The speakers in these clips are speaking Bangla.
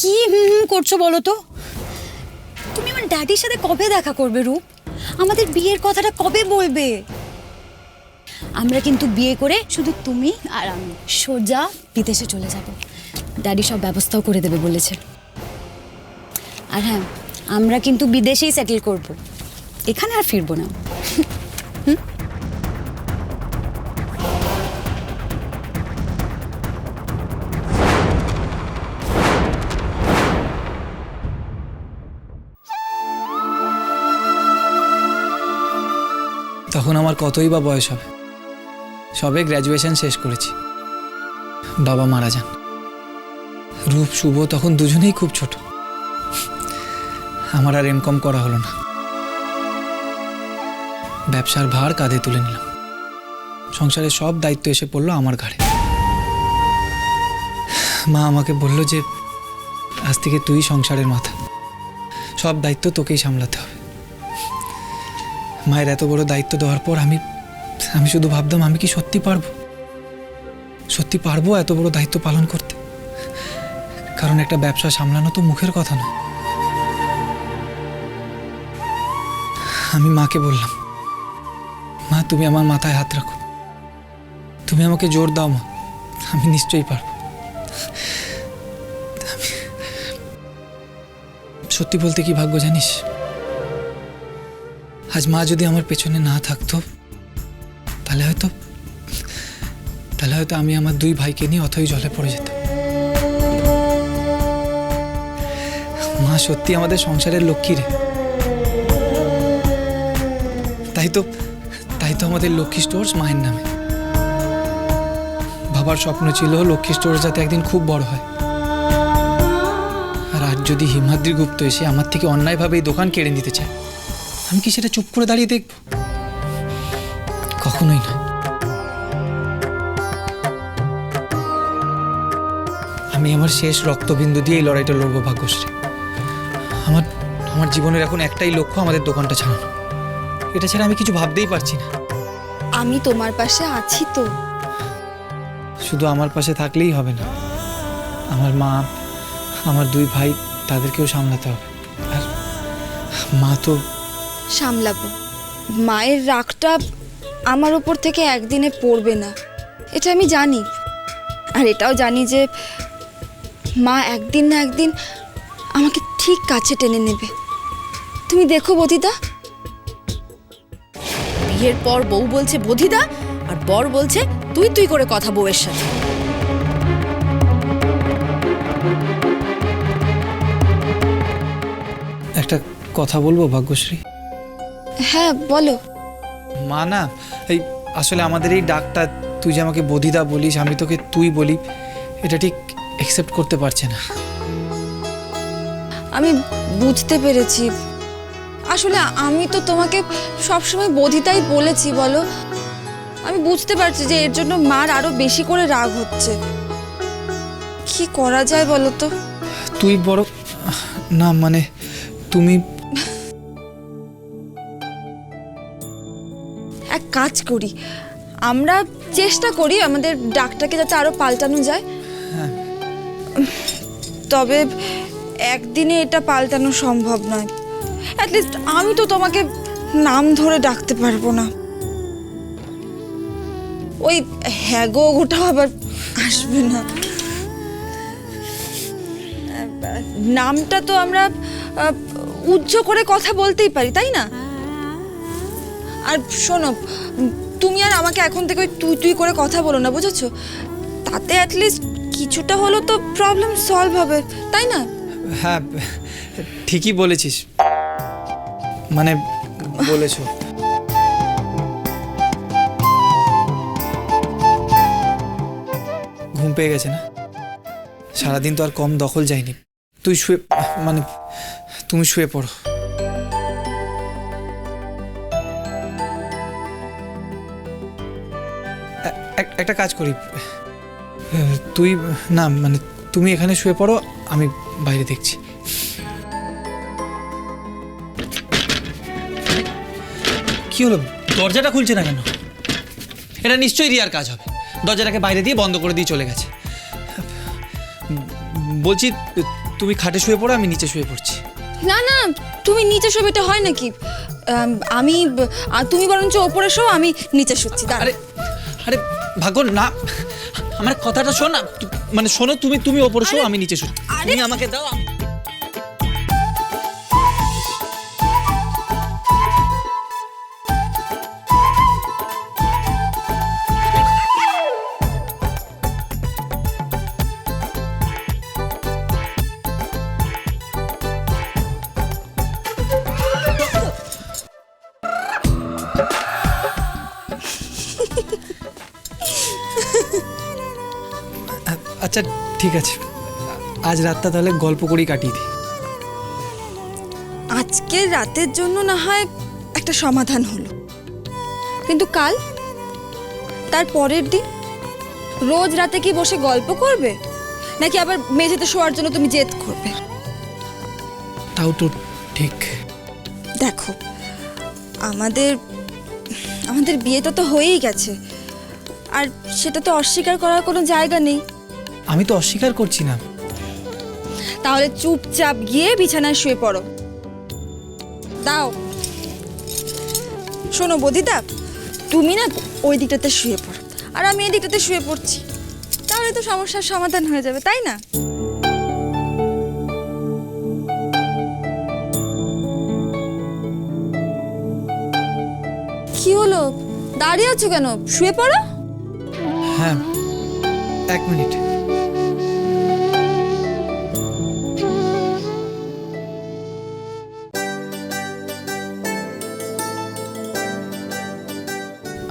কি করছো বলো তো? তুমি আমার ড্যাডির সাথে কবে দেখা করবে রূপ? আমাদের বিয়ের কথাটা কবে বলবে? আমরা কিন্তু বিয়ে করে শুধু তুমি আর আমি সোজা বিদেশে চলে যাব। ড্যাডি সব ব্যবস্থাও করে দেবে বলেছে। আর হ্যাঁ, আমরা কিন্তু বিদেশেই সেটেল করব, এখানে আর ফিরবো না। তখন আমার কতই বা বয়স হবে, সবে গ্র্যাজুয়েশন শেষ করেছি। বাবা মারা যান। রূপ শুভ তখন দুজনেই খুব ছোট। আমার আর এমকম করা হলো না। ব্যবসার ভার কাঁধে তুলে নিলাম। সংসারের সব দায়িত্ব এসে পড়লো আমার ঘাড়ে। মা আমাকে বলল যে আজ থেকে তুই সংসারের মাথা, সব দায়িত্ব তোকেই সামলাতে হবে। মায়ের এত বড় দায়িত্ব দেওয়ার পর আমি শুধু ভাবতাম, আমি কি সত্যি পারবো এত বড় দায়িত্ব পালন করতে? কারণ একটা ব্যবসা সামলানো তো মুখের কথা নয়। আমি মাকে বললাম, মা তুমি আমার মাথায় হাত রাখো, তুমি আমাকে জোর দাও মা, আমি নিশ্চয়ই পারবো। সত্যি বলতে কি ভাগ্য জানিস, আজ মা যদি আমার পেছনে না থাকতো তাহলে হয়তো আমি আমার দুই ভাইকে নিয়ে অথই জলে পড়ে যেতাম। মা সত্যি আমাদের সংসারের লক্ষ্মী রে। তাই তো আমাদের লক্ষ্মী স্টোর্স মায়ের নামে। বাবার স্বপ্ন ছিল লক্ষ্মী স্টোর্স যাতে একদিন খুব বড় হয়। আর আজ যদি হিমাদ্রি গুপ্ত এসে আমার থেকে অন্যায়ভাবে এই দোকান কেড়ে নিতে চায়, আমি কি সেটা চুপ করে দাঁড়িয়ে দেখব? কখনোই না। আমি আমার শেষ রক্তবিন্দু দিয়ে এই লড়াইটা লড়বো ভাগ্যশ্রী। আমার জীবনের এখন একটাই লক্ষ্য, আমাদের দোকানটা ছাড়ানো। এটা ছাড়া আমি কিছু ভাবতেই পারছি না। আমি তোমার পাশে আছি তো। শুধু আমার পাশে থাকলেই হবে না, আমার মা, আমার দুই ভাই, তাদেরকেও সামলাতে হবে। আর মা তো সামলাবো। মায়ের রাগটা আমার ওপর থেকে একদিনে পড়বে না, এটা আমি জানি। আর এটাও জানি যে মা একদিন না একদিন আমাকে ঠিক কাছে টেনে নেবে। তুমি দেখো বদিদা। বিয়ের পর বউ বলছে বধিদা, আর বর বলছে তুই তুই করে কথা বউয়ের সাথে। একটা কথা বলবো ভাগ্যশ্রী? হ্যাঁ বলো। মা না, এই আসলে আমাদের এই ডাকটা, তুই যে আমাকে বধিদা বলিস, আমি তোকে তুই বলি, এটা ঠিক অ্যাকসেপ্ট করতে পারছে না। আমি বুঝতে পেরেছি। আসলে আমি তো তোমাকে সবসময় বধিতাই বলেছি বলো। আমি বুঝতে পারছি যে এর জন্য মার আরো বেশি করে রাগ হচ্ছে। কি করা যায় বলো তো? তুই বড় না, মানে তুমি এক কাজ করি, আমরা চেষ্টা করি আমাদের ডাকটাকে যাতে আরো পাল্টানো যায়। তবে একদিনে এটা পাল্টানো সম্ভব নয়। অ্যাটলিস্ট আমি তো তোমাকে নাম ধরে ডাকতে পারবো না। ওই হ্যাগো ওটা আবার আসবে না। নামটা তো আমরা উচ্চ করে কথা বলতেই পারি, তাই না? আর শোনো, তুমি আর আমাকে এখন থেকে ওই তুই তুই করে কথা বলো না, বুঝেছো? তাতে অ্যাটলিস্ট কিছুটা হলো তো প্রবলেম সলভ হবে, তাই না? হ্যাঁ ঠিকই বলেছিস, মানে বলেছো। ঘুম পেয়ে গেছে না? সারাদিন তো আর কম দখল যায়নি। তুমি শুয়ে পড়ো। একটা কাজ করি, তুই না, মানে তুমি এখানে শুয়ে পড়ো, আমি বাইরে দেখছি। কি হলো, দরজাটা খুলছে না কেন? এটা নিশ্চয়ই রিয়ার কাজ হবে। দরজাটাকে বাইরে দিয়ে বন্ধ করে দিয়ে চলে গেছে। বলছি তুমি খাটে শুয়ে পড়ো, আমি নিচে শুয়ে পড়ছি। না না, তুমি নিচে শোবে, এটা হয় নাকি? তুমি বরঞ্চ ওপরে শো, আমি নিচে শুচ্ছি। আরে আরে ভাগ্য না, আমার কথাটা শোন না, মানে শোনো, তুমি ওপরে শো, আমি নিচে শুই। তুমি আমাকে দাও। আচ্ছা ঠিক আছে, আজ রাতটা তাহলে গল্প করেই কাটিয়ে দিই। আজকের রাতের জন্য না হয় একটা সমাধান হলো, কিন্তু কাল, তার পরের দিন রোজ রাতে কি বসে গল্প করবে, নাকি আবার মেঝেতে শোয়ার জন্য তুমি জেদ করবে? তাও তো ঠিক। দেখো, আমাদের আমাদের বিয়েটা তো হয়েই গেছে, আর সেটা তো অস্বীকার করার কোনো জায়গা নেই। আমি তো অস্বীকার করছি না। তাহলে চুপচাপ গিয়ে বিছানায় শুয়ে পড়ো। দাও। শোনো বদিদা, তুমি না ওই দিকটাতে শুয়ে পড়ো, আর আমি এই দিকটাতে শুয়ে পড়ছি, তাহলে তো সমস্যার সমাধান হয়ে যাবে, তাই না? কি হলো, দাঁড়িয়ে আছো কেন? শুয়ে পড়ো। হ্যাঁ, 1 মিনিট।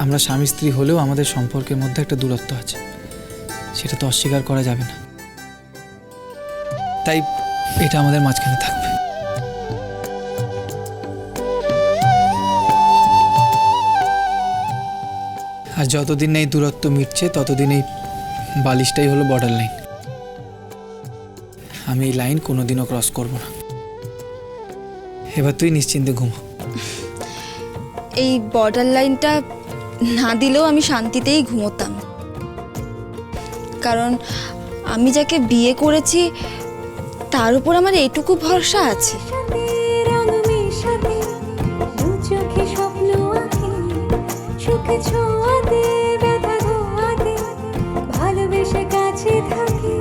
আমরা স্বামী স্ত্রী হলেও আমাদের সম্পর্কের মধ্যে একটা দূরত্ব আছে, সেটা তো অস্বীকার করা যাবে না। তাই এটা আমাদের মাঝখানে থাকবে। আর যতদিন এই দূরত্ব মিটছে ততদিন এই বালিশটাই হলো বর্ডার লাইন। আমি এই লাইন কোনোদিনও ক্রস করব না। এবার তুই নিশ্চিন্তে ঘুমো। এই বর্ডার লাইনটা না দিলেও আমি শান্তিতেই ঘুমোতাম, কারণ আমি যাকে বিয়ে করেছি তার উপর আমার এইটুকু ভরসা আছে। ভালোবেসে কাছে থাকি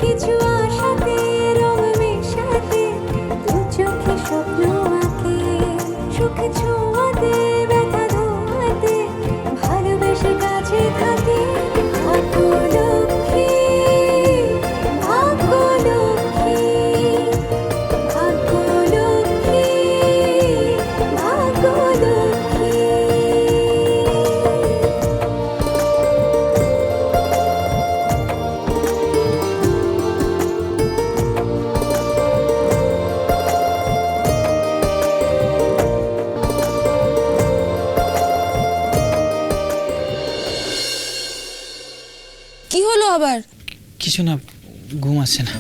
কিছু আশাতে, রং মেশাতে দু চোখে স্বপ্ন আঁকে, সুখে ছোঁয়াতে ব্যথা ধোয়াতে ভালোবেসে কাছে থাকি। ভাগ্য লক্ষ্মী, ভাগ্য লক্ষ্মী, ভাগ্য লক্ষ্মী, ভাগ্য লক্ষ্মী। কি হলো আবার? কিছু না, ঘুম আসছে না।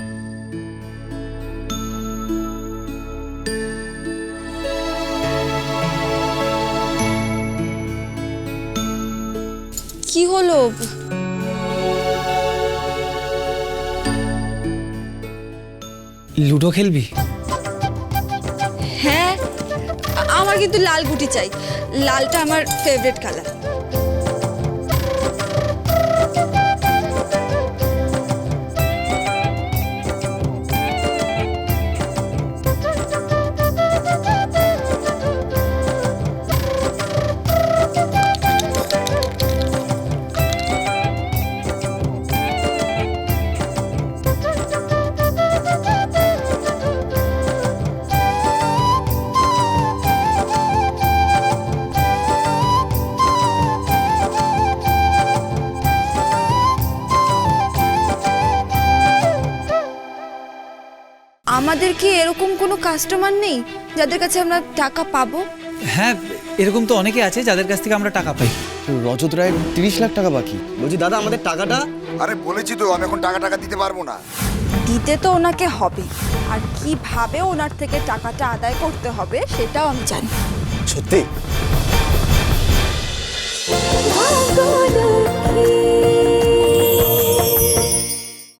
কি হলো? লুডো খেলবি? হ্যাঁ, আমার কিন্তু লাল গুটি চাই, লালটা আমার ফেভারিট কালার। আমাদের কি এরকম কোনো কাস্টমার নেই যাদের কাছে আমরা টাকা পাবো? হ্যাঁ, এরকম তো অনেকে আছে যাদের কাছ থেকে আমরা টাকা পাই। রজত রায়ের 30 লাখ টাকা বাকি। বলছি দাদা, আমাদের টাকাটা? আরে বলেছি তো, আমি এখন টাকা দিতে পারবো না। দিতে তো ওনাকে হবে, আর কিভাবে ওনার থেকে টাকাটা আদায় করতে হবে সেটাও আমি জানি। সত্যি? ভাগ্য